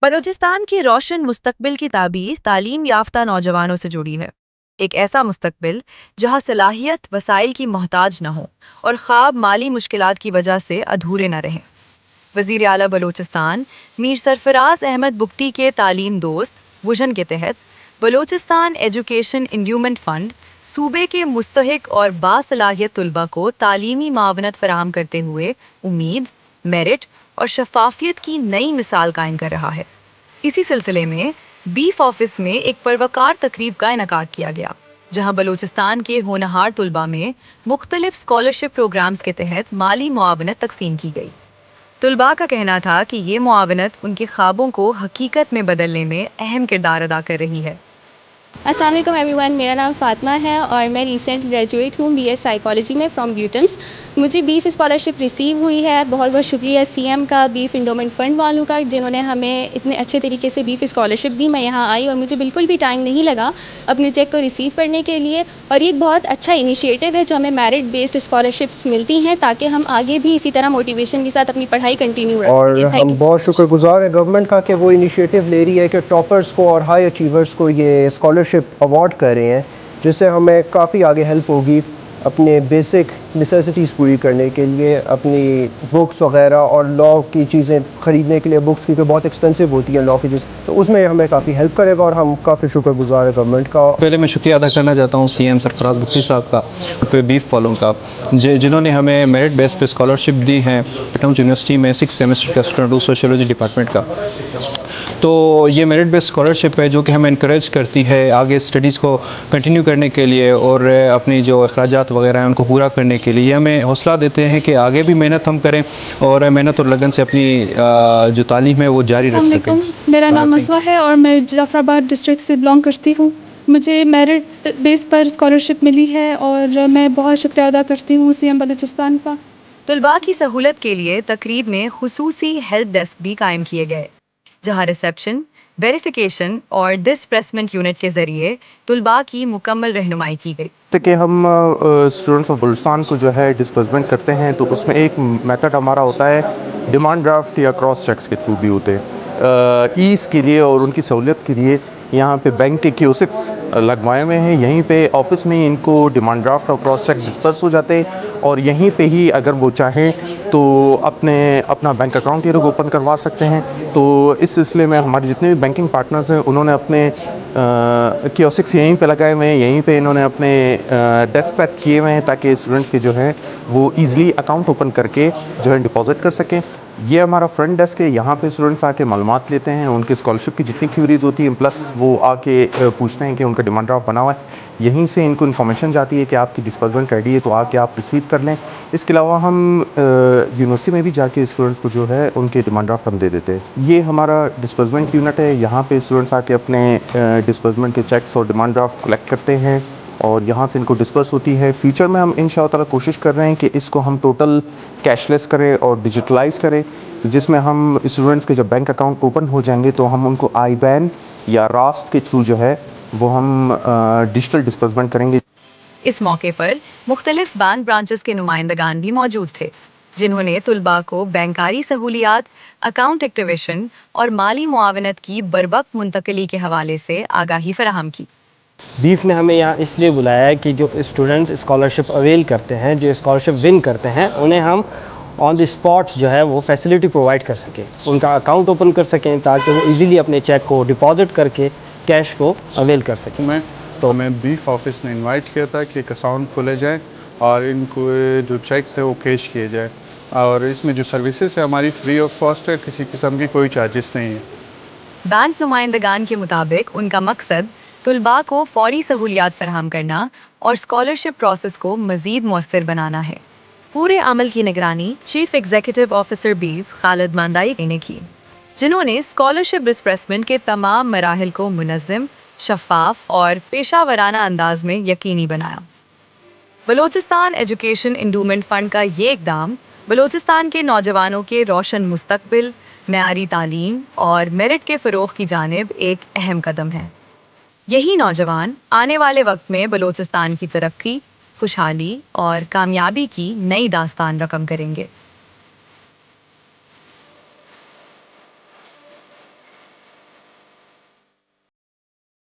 बलूचिस्तान की रोशन मुस्तकबिल की ताबीर तालीम याफ्ता नौजवानों से जुड़ी है। एक ऐसा मुस्तकबिल जहां सलाहियत वसाइल की मोहताज न हो और ख्वाब माली मुश्किलात की वजह से अधूरे न रहें। वजीर आला बलूचिस्तान मीर सरफराज अहमद बुगटी के तालीम दोस्त विजन के तहत बलूचिस्तान एजुकेशन इंड्यूमेंट फंड सूबे के मुस्तहिक और बासलाहियत तुलबा को तालीमी मावनत फराहम करते हुए उम्मीद, मेरिट और शफाफियत की नई मिसाल कायम कर रहा है। इसी सिलसिले में बीफ ऑफिस में एक परवकार तकरीब का इनकार किया गया, जहां बलूचिस्तान के होनहार तुलबा में मुख्तलिफ स्कॉलरशिप प्रोग्राम्स के तहत माली मुआवनत तकसीम की गई। तुलबा का कहना था कि ये मुआवनत उनके ख्वाबों को हकीकत में बदलने में अहम किरदार अदा कर रही है। अस्सलाम वालेकुम एवरीवन, मेरा नाम फ़ातिमा है और मैं रीसेंट ग्रेजुएट हूँ बीए साइकोलॉजी में फ्रॉम ब्यूटन्स। मुझे बीफ स्कॉलरशिप रिसीव हुई है। बहुत बहुत शुक्रिया सीएम का, बीफ इंडोमेंट फ़ंड वालों का, जिन्होंने हमें इतने अच्छे तरीके से बीफ स्कॉलरशिप दी। मैं यहाँ आई और मुझे बिल्कुल भी टाइम नहीं लगा अपने चेक को रिसीव करने के लिए। और ये एक बहुत अच्छा इनिशिएटिव है जो हमें मेरिट बेस्ड स्कॉलरशिप्स मिलती हैं, ताकि हम आगे भी इसी तरह मोटिवेशन के साथ अपनी पढ़ाई कंटिन्यू रख और सकें। थैंक हम यू। बहुत शुक्रगुजार हैं गवर्नमेंट का कि वो इनिशिएटिव ले रही है कि टॉपर्स को और हाई अचीवर्स को ये स्कॉलरशिप अवार्ड कर रहे हैं, जिससे हमें काफ़ी आगे हेल्प होगी अपने बेसिक नेसेसिटीज़ पूरी करने के लिए, अपनी बुक्स वगैरह और लॉ की चीज़ें ख़रीदने के लिए। बुक्स क्योंकि बहुत एक्सपेंसिव होती हैं लॉ की चीज़, तो उसमें हमें काफ़ी हेल्प करेगा और हम काफ़ी शुक्रगुजार हैं गवर्नमेंट का। पहले मैं शुक्रिया अदा करना चाहता हूँ सीएम सरफराज बुख्ती साहब का, पे बीफ वालों का, जिन्होंने हमें मेरिट बेस पे स्कॉलरशिप दी है यूनिवर्सिटी में 6 सेमेस्टर का स्टूडेंट हूँ सोशियोलॉजी डिपार्टमेंट का। तो ये मेरिट बेस्ड स्कॉलरशिप है जो कि हमें इनकरेज करती है आगे स्टडीज़ को कंटिन्यू करने के लिए और अपनी जो अखराजात वगैरह हैं उनको पूरा करने के लिए। ये हमें हौसला देते हैं कि आगे भी मेहनत हम करें और मेहनत और लगन से अपनी जो तालीम है वो जारी रख सकें। मेरा नाम असवा है और मैं जाफराबाद डिस्ट्रिक्ट से बिलोंग करती हूँ। मुझे मेरिट बेस पर स्कॉलरशिप मिली है और मैं बहुत शुक्रिया अदा करती हूँ सीएम बलूचिस्तान का। तुलबा की सहूलत के लिए तकरीब में खुसूसी हेल्प डेस्क भी कायम किए गए, जहां रिसेप्शन, वेरिफिकेशन और डिसप्लेसमेंट यूनिट के जरिए तुलबा की मुकम्मल रहनुमाई की गई। जैसे कि हम स्टूडेंट्स ऑफ बलूचिस्तान को जो है डिस्बर्समेंट करते हैं, तो उसमें एक मेथड हमारा होता है डिमांड ड्राफ्ट या क्रॉस चेक्स के थ्रू भी होते हैं। ईज़ के लिए और उनकी सहूलियत के लिए यहाँ पे बैंक के क्यूसिक्स लगवाए हुए हैं। यहीं पे ऑफिस में इनको डिमांड ड्राफ्ट और क्रॉस चेक डिस्पर्स हो जाते हैं और यहीं पे ही अगर वो चाहें तो अपना बैंक अकाउंट ये लोग ओपन करवा सकते हैं। तो इस सिलसिले में हमारे जितने भी बैंकिंग पार्टनर्स हैं उन्होंने अपने कियोस्क्स यहीं पे लगाए हुए हैं, यहीं पे इन्होंने अपने डेस्क सेट किए हुए हैं ताकि स्टूडेंट्स के जो है वो ईज़िली अकाउंट ओपन करके जो है डिपॉजिट कर सकें। ये हमारा फ्रंट डेस्क है, यहाँ पे स्टूडेंट्स आके मालूमात लेते हैं, उनके स्कॉलरशिप की जितनी क्यूरीज होती हैं, प्लस वो आके पूछते हैं कि उनका डिमांड ड्राफ्ट बना हुआ है। यहीं से इनको इन्फॉर्मेशन जाती है कि आपकी डिस्बर्समेंट रेडी है, तो आके आप रिसीव कर लें। इसके अलावा हम यूनिवर्सिटी में भी जाके स्टूडेंट्स को जो है उनके डिमांड ड्राफ्ट हम दे देते हैं। ये हमारा डिस्बर्समेंट यूनिट है, यहाँ पे स्टूडेंट्स आके अपने डिस्बर्समेंट के चेक्स और डिमांड ड्राफ्ट कलेक्ट करते हैं और यहाँ से इनको डिस्पर्स होती है। फ्यूचर में हम इंशाअल्लाह कोशिश कर रहे हैं कि इसको हम टोटल कैशलेस करें और डिजिटलाइज करें, जिसमें हम स्टूडेंट्स के जब बैंक अकाउंट ओपन हो जाएंगे तो हम उनको आई बैन या रास्ट के थ्रू जो है वो हम डिजिटल डिस्बर्समेंट करेंगे। इस मौके पर मुख्तलिफ बैंक ब्रांचेस के नुमाइंदगान भी मौजूद थे, जिन्होंने तुलबा को बैंकारी सहूलियात, अकाउंट एक्टिवेशन और माली मुआवनत की बरवक्त मुंतकली के हवाले से आगाही फराहम की। बीफ ने हमें यहाँ इसलिए बुलाया है कि जो स्टूडेंट स्कॉलरशिप अवेल करते हैं, जो स्कॉलरशिप विन करते हैं, उन्हें हम ऑन द स्पॉट जो है वो फैसिलिटी प्रोवाइड कर सकें, उनका अकाउंट ओपन कर सकें ताकि वो इजीली अपने चेक को डिपॉजिट करके कैश को अवेल कर सकें। मैं बीफ ऑफिस ने इनवाइट किया था कि एक अकाउंट खोले जाए और इनको जो चेक्स है वो कैश किए जाए, और इसमें जो सर्विसेज है हमारी फ्री ऑफ कॉस्ट है, किसी किस्म की कोई चार्जेस नहीं है। बैंक नुमाइंदगान के मुताबिक उनका मकसद तुलबा को फौरी सहूलियात फराहम करना और स्कॉलरशिप प्रोसेस को मज़ीद मौसर बनाना है। पूरे अमल की निगरानी चीफ एग्जीक्यूटिव ऑफिसर बीफ खालिद मांदाई ने की, जिन्होंने स्कॉलरशिप डिस्बर्समेंट के तमाम मराहिल को मुनज़्ज़म, शफ़ाफ और पेशा वराना अंदाज में यकीनी बनाया। बलूचिस्तान एजुकेशन इंडूमेंट फ़ंड का ये इक़दाम बलूचिस्तान के नौजवानों के रोशन मुस्तकबिल, मेआरी तालीम और मेरिट के फ़रोग़ की जानिब एक अहम कदम है। यही नौजवान आने वाले वक्त में बलूचिस्तान की तरक्की, खुशहाली और कामयाबी की नई दास्तान रकम करेंगे।